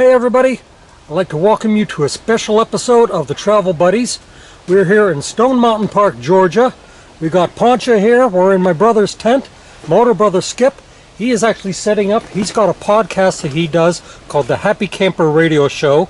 Hey everybody, I'd like to welcome you to a special episode of the Travel Buddies. We're here in Stone Mountain Park, Georgia. We got Poncha here. We're in my brother's tent, Motor Brother Skip. He is actually setting up. He's got a podcast that he does called the Happy Camper Radio Show.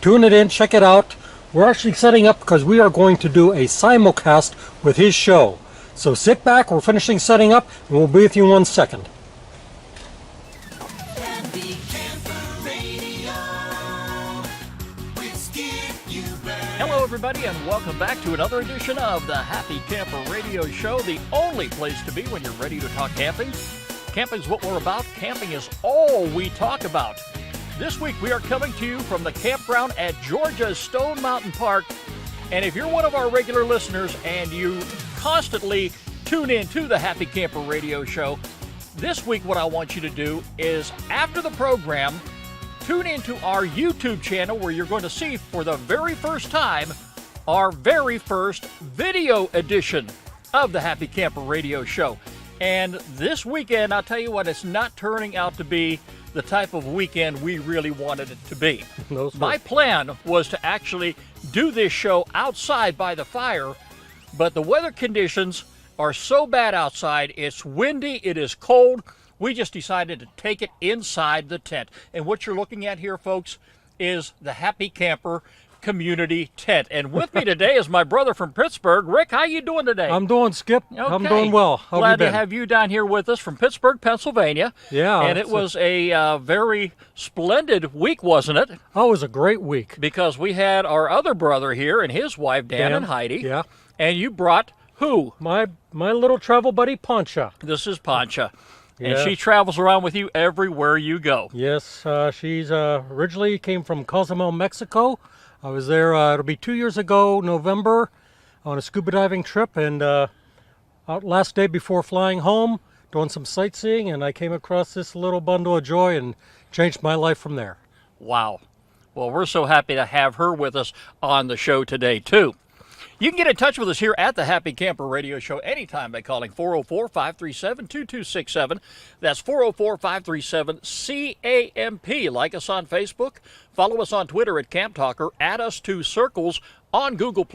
Tune it in, check it out. We're actually setting up because we are going to do a simulcast with his show. So sit back, we're finishing setting up, and we'll be with you in 1 second. Hello everybody and welcome back to another edition of the Happy Camper Radio Show, the only place to be when you're ready to talk camping. Camping's what we're about. Camping is all we talk about. This week we are coming to you from the campground at Georgia's Stone Mountain Park. And if you're one of our regular listeners and you constantly tune in to the Happy Camper Radio Show, this week what I want you to do is, after the program, tune into our YouTube channel where you're going to see for the very first time our very first video edition of the Happy Camper Radio Show. And this weekend, I'll tell you what, it's not turning out to be the type of weekend we really wanted it to be. No, my plan was to actually do this show outside by the fire, but the weather conditions are so bad outside. It's windy, it is cold. We just decided to take it inside the tent. And what you're looking at here, folks, is the Happy Camper Community Tent. And with me today is my brother from Pittsburgh. Rick, how you doing today? I'm doing, Skip. Okay. I'm doing well. How Glad have you been? To have you down here with us from Pittsburgh, Pennsylvania. Yeah. And it was a very splendid week, wasn't it? Oh, it was a great week. Because we had our other brother here and his wife, Dan and Heidi. Yeah. And you brought who? My little travel buddy, Poncha. This is Poncha. And Yeah. she travels around with you everywhere you go. Yes, she's originally came from Cozumel, Mexico. I was there, it'll be 2 years ago, November, on a scuba diving trip. And out last day before flying home, doing some sightseeing, and I came across this little bundle of joy and changed my life from there. Wow. Well, we're so happy to have her with us on the show today, too. You can get in touch with us here at the Happy Camper Radio Show anytime by calling 404-537-2267. That's 404-537-CAMP. Like us on Facebook, follow us on Twitter at Camp Talker, add us to Circles on Google+,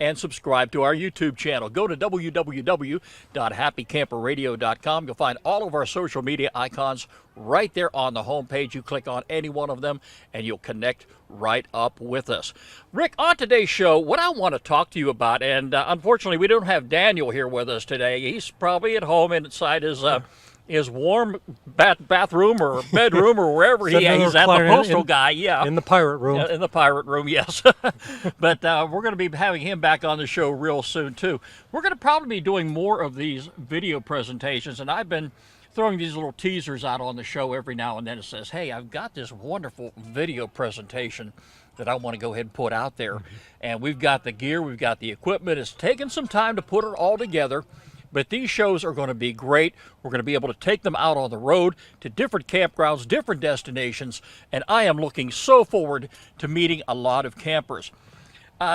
and subscribe to our YouTube channel. Go to www.happycamperradio.com. You'll find all of our social media icons right there on the homepage. You click on any one of them, and you'll connect right up with us. Rick, on today's show, what I want to talk to you about, and unfortunately we don't have Daniel here with us today. He's probably at home inside his warm bathroom or bedroom or wherever he's at, the postal guy. Yeah, in the pirate room. In the pirate room, yes. But we're going to be having him back on the show real soon, too. We're going to probably be doing more of these video presentations, and I've been throwing these little teasers out on the show every now and then. It says, hey, I've got this wonderful video presentation that I want to go ahead and put out there. And we've got the gear, we've got the equipment. It's taken some time to put it all together, but these shows are going to be great. We're going to be able to take them out on the road to different campgrounds, different destinations, and I am looking so forward to meeting a lot of campers.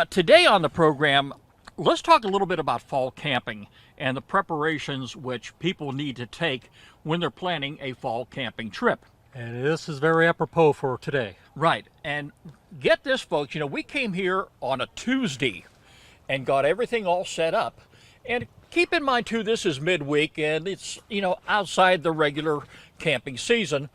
Today on the program, let's talk a little bit about fall camping and the preparations which people need to take when they're planning a fall camping trip. And this is very apropos for today. Right. And get this, folks, we came here on a Tuesday and got everything all set up. And keep in mind, too, this is midweek and it's, outside the regular camping season.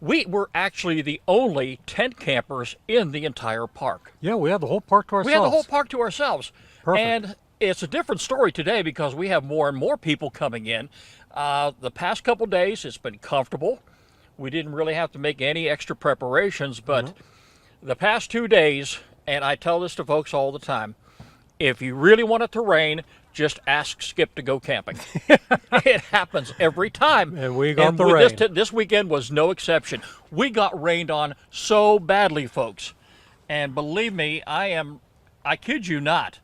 We were actually the only tent campers in the entire park. Yeah, we had the whole park to ourselves. We had the whole park to ourselves. Perfect. And it's a different story today because we have more and more people coming in. The past couple days, it's been comfortable. We didn't really have to make any extra preparations, but the past 2 days, and I tell this to folks all the time, if you really want it to rain, just ask Skip to go camping. It happens every time. And we got the rain. This weekend was no exception. We got rained on so badly, folks. And believe me, I kid you not,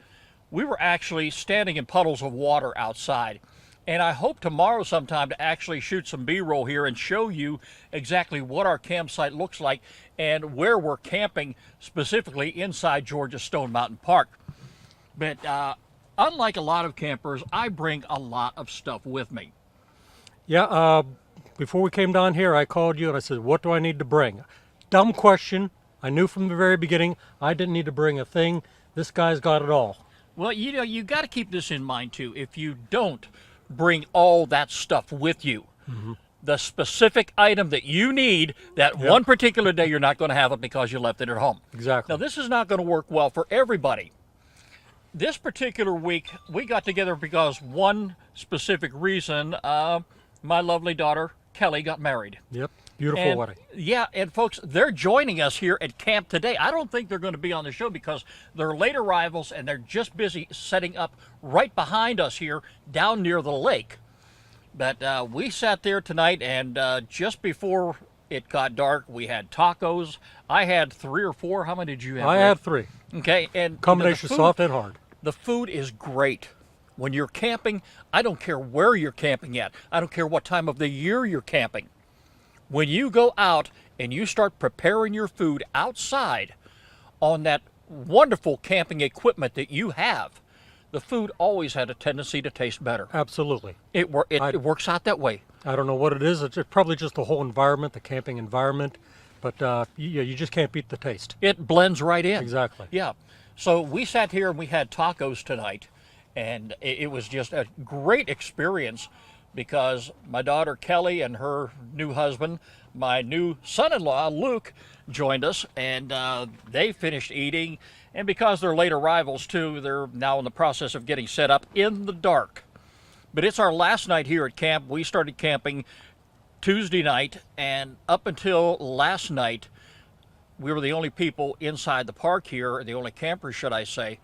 we were actually standing in puddles of water outside. And I hope tomorrow sometime to actually shoot some B-roll here and show you exactly what our campsite looks like and where we're camping, specifically inside Georgia's Stone Mountain Park. But unlike a lot of campers, I bring a lot of stuff with me. Yeah, before we came down here, I called you and I said, what do I need to bring? dumb question. I knew from the very beginning I didn't need to bring a thing. This guy's got it all. Well, you got to keep this in mind too. If you don't bring all that stuff with you, the specific item that you need, that one particular day you're not going to have it because you left it at home. Exactly. Now, this is not going to work well for everybody. This particular week, we got together because one specific reason. My lovely daughter, Kelly, got married. Yep. Beautiful wedding. Yeah, and folks, they're joining us here at camp today. I don't think they're going to be on the show because they're late arrivals and they're just busy setting up right behind us here down near the lake. But we sat there tonight, and just before it got dark, we had tacos. I had 3 or 4. How many did you have? I had 3. Okay, and Combination soft and hard. The food is great. When you're camping, I don't care where you're camping at. I don't care what time of the year you're camping. When you go out and you start preparing your food outside on that wonderful camping equipment that you have, the food always had a tendency to taste better. Absolutely. It works out that way. I don't know what it is. It's probably just the whole environment, the camping environment. But you just can't beat the taste. It blends right in. Exactly. Yeah. So we sat here and we had tacos tonight, and it was just a great experience because my daughter Kelly and her new husband, my new son-in-law Luke, joined us, and they finished eating. And because they're late arrivals too, they're now in the process of getting set up in the dark. But it's our last night here at camp. We started camping Tuesday night, and up until last night, we were the only people inside the park here, the only campers, should I say.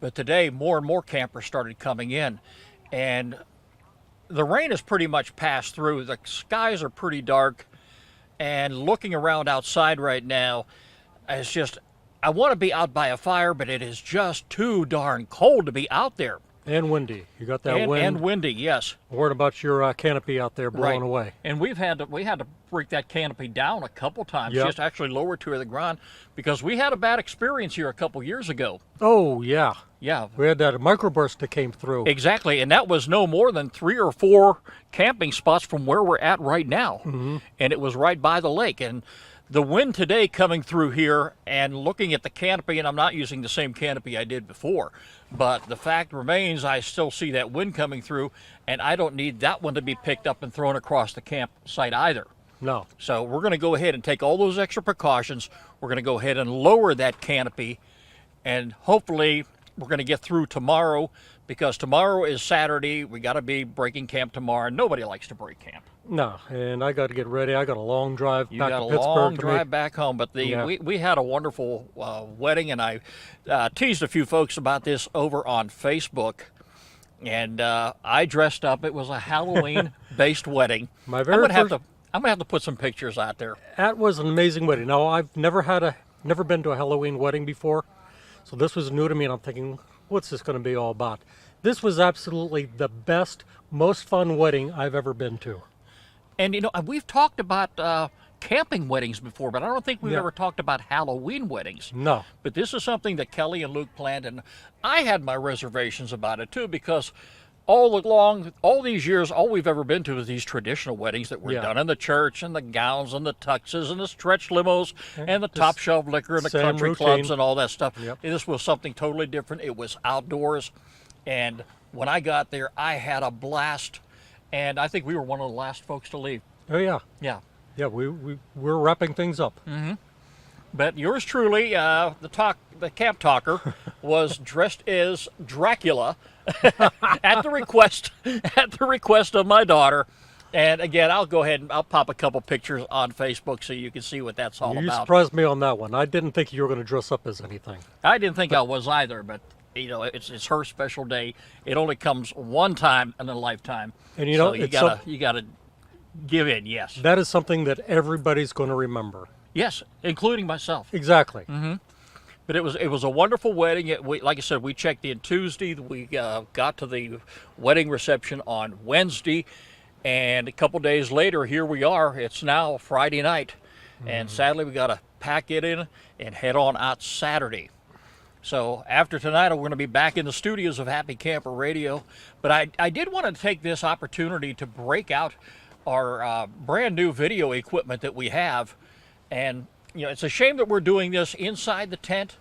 But today, more and more campers started coming in, and the rain has pretty much passed through. The skies are pretty dark, and looking around outside right now, it's just, I want to be out by a fire, but it is just too darn cold to be out there. And windy. You got that wind. And windy, yes. Worried about your canopy out there blowing away. And we had to break that canopy down a couple times, just actually lower to the ground, because we had a bad experience here a couple years ago. Oh, yeah. Yeah. We had that microburst that came through. Exactly, and that was no more than 3 or 4 camping spots from where we're at right now. And it was right by the lake. And the wind today coming through here and looking at the canopy, and I'm not using the same canopy I did before, but the fact remains I still see that wind coming through, and I don't need that one to be picked up and thrown across the campsite either. No. So we're going to go ahead and take all those extra precautions. We're going to go ahead and lower that canopy, and hopefully we're going to get through tomorrow, because tomorrow is Saturday. We got to be breaking camp tomorrow. Nobody likes to break camp. No, and I got to get ready. I got a long drive back to Pittsburgh. You got a long drive back home, but we had a wonderful wedding, and I teased a few folks about this over on Facebook, and I dressed up. It was a Halloween-based wedding. My very I'm gonna have to put some pictures out there. That was an amazing wedding. Now, I've never been to a Halloween wedding before, so this was new to me, and I'm thinking, what's this going to be all about? This was absolutely the best, most fun wedding I've ever been to. And, we've talked about camping weddings before, but I don't think we've ever talked about Halloween weddings. No. But this is something that Kelly and Luke planned, and I had my reservations about it, too, because all these years, all we've ever been to is these traditional weddings that were done in the church, and the gowns and the tuxes and the stretch limos and the top shelf liquor and the country clubs and all that stuff. Yep. This was something totally different. It was outdoors, and when I got there, I had a blast. And I think we were one of the last folks to leave. Oh, yeah. Yeah. Yeah, we're wrapping things up. Mm-hmm. But yours truly, the camp talker, was dressed as Dracula at the request of my daughter. And again, I'll go ahead and I'll pop a couple pictures on Facebook so you can see what that's all about. You surprised me on that one. I didn't think you were going to dress up as anything. I didn't think I was either, but it's her special day. It only comes one time in a lifetime. And you gotta give in. Yes, that is something that everybody's going to remember. Yes, including myself. Exactly. Mm-hmm. But it was a wonderful wedding. Like I said, we checked in Tuesday. We got to the wedding reception on Wednesday, and a couple days later, here we are. It's now Friday night, and sadly, we got to pack it in and head on out Saturday. So after tonight, we're going to be back in the studios of Happy Camper Radio. But I did want to take this opportunity to break out our brand new video equipment that we have. And it's a shame that we're doing this inside the tent.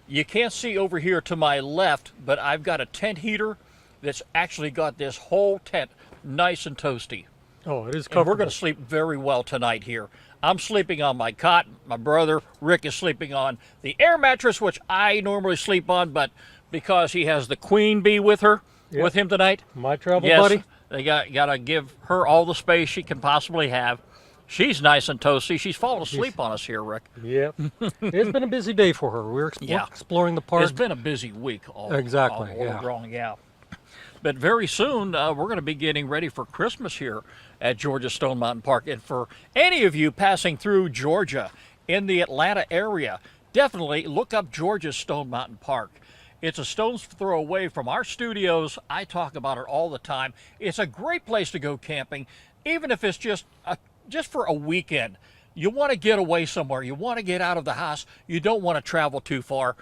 You can't see over here to my left, but I've got a tent heater that's actually got this whole tent nice and toasty. Oh, it is And comfortable. we're going to sleep very well tonight here. I'm sleeping on my cot. My brother, Rick, is sleeping on the air mattress, which I normally sleep on, but because he has the queen bee with him tonight. My travel buddy. They got to give her all the space she can possibly have. She's nice and toasty. She's fallen asleep on us here, Rick. Yep. It's been a busy day for her. We're exploring the park. It's been a busy week all wrong, yeah. But very soon, we're going to be getting ready for Christmas here at Georgia Stone Mountain Park. And for any of you passing through Georgia in the Atlanta area, definitely look up Georgia Stone Mountain Park. It's a stone's throw away from our studios. I talk about it all the time. It's a great place to go camping, even if it's just for a weekend. You want to get away somewhere. You want to get out of the house. You don't want to travel too far.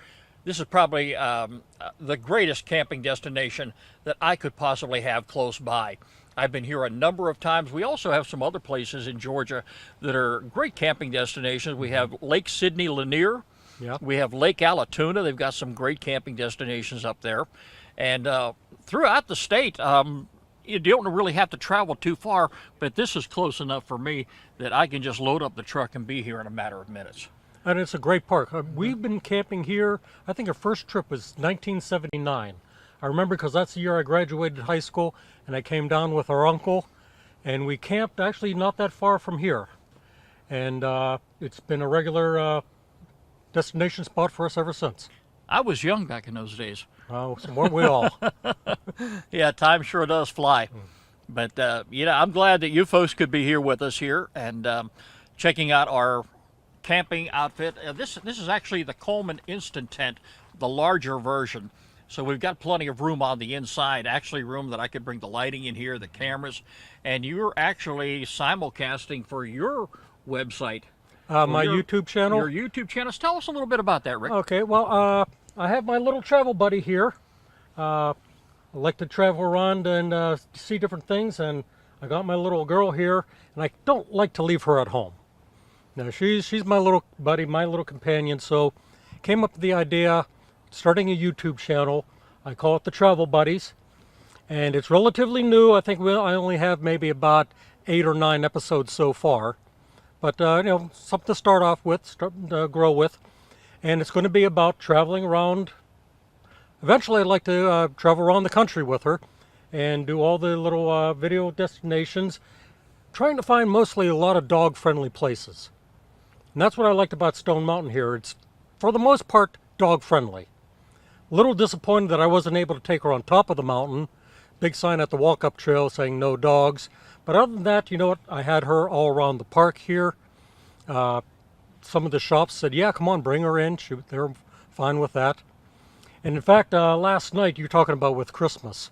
This is probably the greatest camping destination that I could possibly have close by. I've been here a number of times. We also have some other places in Georgia that are great camping destinations. We have Lake Sidney Lanier. Yeah. We have Lake Allatoona. They've got some great camping destinations up there. And throughout the state, you don't really have to travel too far, but this is close enough for me that I can just load up the truck and be here in a matter of minutes. And it's a great park. We've been camping here, I think our first trip was 1979. I remember because that's the year I graduated high school, and I came down with our uncle, and we camped actually not that far from here. And it's been a regular destination spot for us ever since. I was young back in those days. Oh, so weren't we all? Yeah, time sure does fly. But, I'm glad that you folks could be here with us here and checking out our camping outfit. This is actually the Coleman Instant Tent, the larger version. So we've got plenty of room on the inside, actually room that I could bring the lighting in here, the cameras, and you're actually simulcasting for your website. My YouTube channel? Your YouTube channel. Tell us a little bit about that, Rick. Okay, well, I have my little travel buddy here. I like to travel around and see different things, and I got my little girl here, and I don't like to leave her at home. Now, she's my little buddy, my little companion, so came up with the idea, starting a YouTube channel. I call it the Travel Buddies, and it's relatively new. I think I only have maybe about 8 or 9 episodes so far, but something to start off with, starting to grow with, and it's going to be about traveling around. Eventually, I'd like to travel around the country with her and do all the little video destinations, trying to find mostly a lot of dog-friendly places. And that's what I liked about Stone Mountain here. It's, for the most part, dog-friendly. A little disappointed that I wasn't able to take her on top of the mountain. Big sign at the walk-up trail saying no dogs. But other than that, you know what? I had her all around the park here. Some of the shops said, yeah, come on, bring her in. They were fine with that. And in fact, last night, you're talking about with Christmas,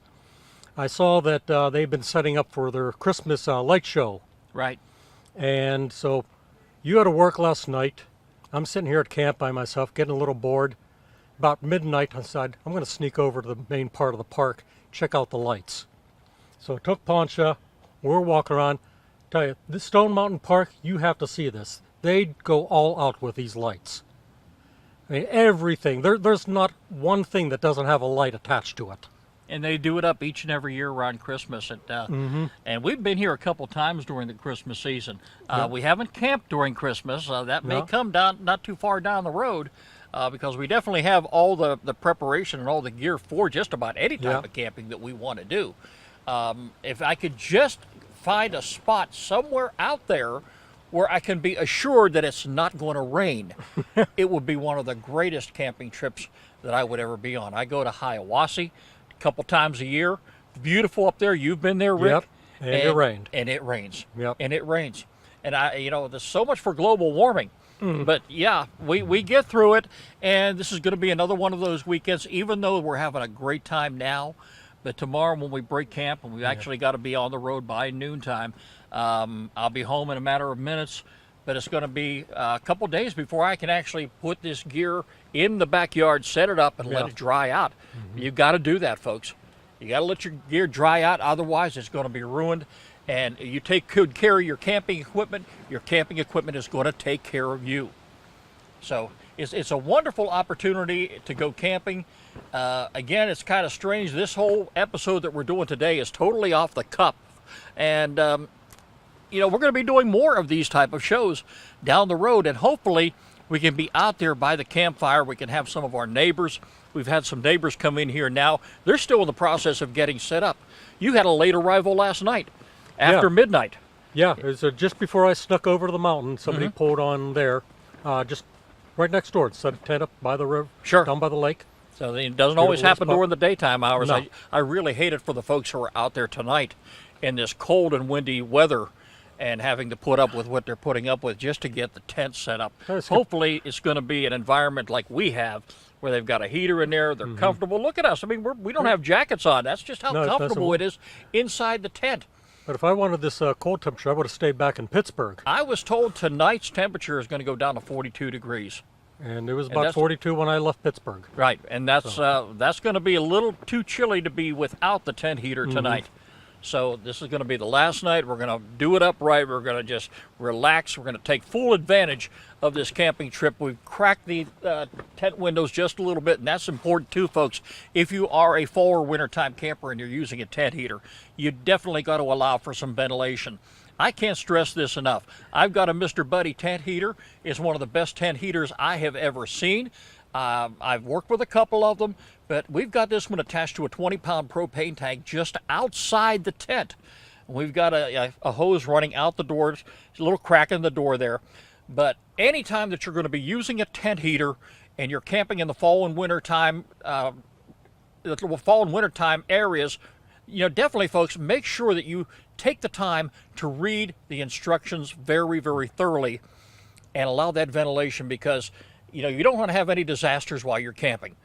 I saw that they've been setting up for their Christmas light show. Right. And so you had to work last night. I'm sitting here at camp by myself, getting a little bored. About midnight, I decided I'm going to sneak over to the main part of the park, check out the lights. So I took Poncha. We're walking around. Tell you, this Stone Mountain Park, you have to see this. They go all out with these lights. I mean, everything. There's not one thing that doesn't have a light attached to it. And they do it up each and every year around Christmas. And we've been here a couple times during the Christmas season. Yep. We haven't camped during Christmas. That may come down not too far down the road because we definitely have all the preparation and all the gear for just about any type of camping that we want to do. If I could just find a spot somewhere out there where I can be assured that it's not going to rain, it would be one of the greatest camping trips that I would ever be on. I go to Hiawassee a couple times a year. Beautiful up there. You've been there, Rick. Yep. And it rained. And it rains. Yep. And it rains. And there's so much for global warming. But yeah, we get through it, and this is going to be another one of those weekends, even though we're having a great time now. But tomorrow when we break camp, and we actually got to be on the road by noontime, I'll be home in a matter of minutes, but it's going to be a couple days before I can actually put this gear in the backyard, set it up, and let it dry out. You've got to do that, folks. You got to let your gear dry out, otherwise it's going to be ruined. And you take good care of your camping equipment is going to take care of you. So it's a wonderful opportunity to go camping. Again, it's kind of strange. This whole episode that we're doing today is totally off the cuff. And, we're going to be doing more of these type of shows down the road. And hopefully we can be out there by the campfire. We can have some of our neighbors. We've had some neighbors come in here now. They're still in the process of getting set up. You had a late arrival last night after midnight. Yeah, it was just before I snuck over to the mountain. Somebody pulled on there, just right next door. It set a tent up by the river, down by the lake. So it doesn't always happen during the daytime hours. No. I really hate it for the folks who are out there tonight in this cold and windy weather and having to put up with what they're putting up with just to get the tent set up. Hopefully it's going to be an environment like we have, where they've got a heater in there, they're comfortable. Look at us. I mean, we don't have jackets on. That's just how comfortable it is inside the tent. But if I wanted this cold temperature, I would have stayed back in Pittsburgh. I was told tonight's temperature is going to go down to 42 degrees. And it was about 42 when I left Pittsburgh. Right, and that's going to be a little too chilly to be without the tent heater tonight. So this is going to be the last night. We're going to do it upright. We're going to just relax. We're going to take full advantage of this camping trip. We've cracked the tent windows just a little bit, and that's important too, folks. If you are a fall or wintertime camper and you're using a tent heater, you definitely got to allow for some ventilation. I can't stress this enough. I've got a Mr. Buddy tent heater. It's one of the best tent heaters I have ever seen. I've worked with a couple of them, but we've got this one attached to a 20-pound propane tank just outside the tent. We've got a hose running out the door, a little crack in the door there. But anytime that you're going to be using a tent heater and you're camping in the fall and winter time, areas, definitely, folks, make sure that you take the time to read the instructions very, very thoroughly and allow that ventilation, because you don't want to have any disasters while you're camping,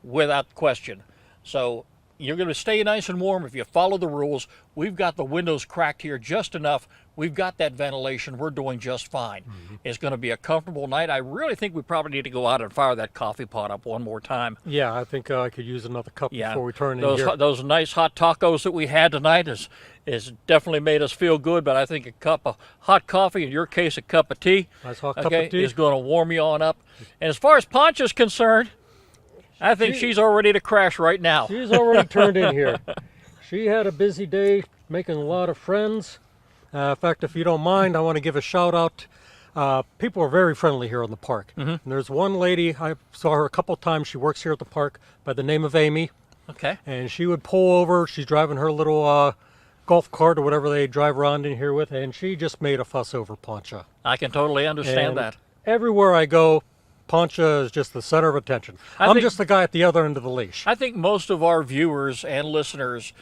without question. So you're going to stay nice and warm if you follow the rules. We've got the windows cracked here just enough. We've got that ventilation. We're doing just fine. It's going to be a comfortable night. I really think we probably need to go out and fire that coffee pot up one more time. Yeah, I think I could use another cup before we turn in here. Those nice hot tacos that we had tonight is definitely made us feel good, but I think a cup of hot coffee, in your case a cup of tea, nice hot cup of tea, is going to warm you on up. And as far as Poncha's concerned, I think she's all ready to crash right now. She's already turned in here. She had a busy day making a lot of friends. In fact, if you don't mind, I want to give a shout out. People are very friendly here in the park. And there's one lady, I saw her a couple times. She works here at the park by the name of Amy. Okay. And she would pull over. She's driving her little golf cart or whatever they drive around in here with, and she just made a fuss over Poncha. I can totally understand that. Everywhere I go, Poncha is just the center of attention. I'm just the guy at the other end of the leash. I think most of our viewers and listeners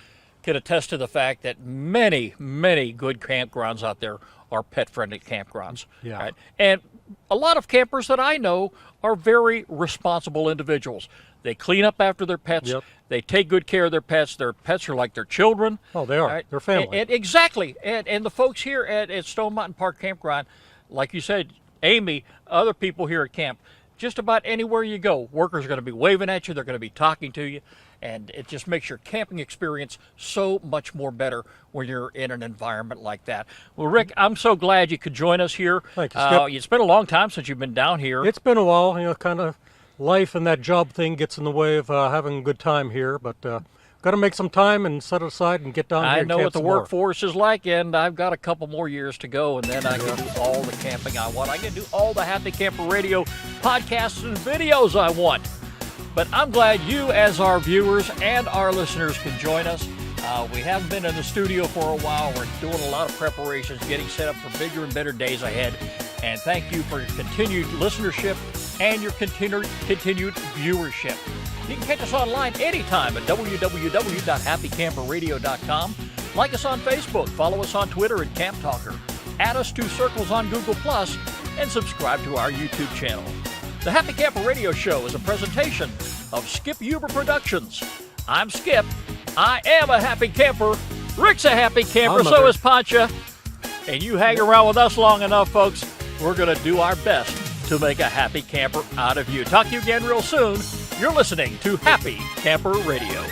can attest to the fact that many, many good campgrounds out there are pet-friendly campgrounds. Yeah. Right? And a lot of campers that I know are very responsible individuals. They clean up after their pets. Yep. They take good care of their pets. Their pets are like their children. Oh, they are. Right? They're family. Exactly. And the folks here at Stone Mountain Park Campground, like you said, Amy, other people here at camp, just about anywhere you go, workers are going to be waving at you. They're going to be talking to you. And it just makes your camping experience so much more better when you're in an environment like that. Well, Rick, I'm so glad you could join us here. Thank you, Skip. It's been a long time since you've been down here. It's been a while. Kind of life and that job thing gets in the way of having a good time here. But got to make some time and set it aside and get down here. I know what the workforce is like, and I've got a couple more years to go, and then I can do all the camping I want. I can do all the Happy Camper Radio podcasts and videos I want. But I'm glad you, as our viewers and our listeners, can join us. We haven't been in the studio for a while. We're doing a lot of preparations, getting set up for bigger and better days ahead. And thank you for your continued listenership and your continued viewership. You can catch us online anytime at www.happycamperradio.com. Like us on Facebook, follow us on Twitter at Camp Talker, add us to circles on Google+, and subscribe to our YouTube channel. The Happy Camper Radio Show is a presentation of Skip Huber Productions. I'm Skip. I am a happy camper. Rick's a happy camper, so is Poncha. And you hang around with us long enough, folks, we're going to do our best to make a happy camper out of you. Talk to you again real soon. You're listening to Happy Camper Radio.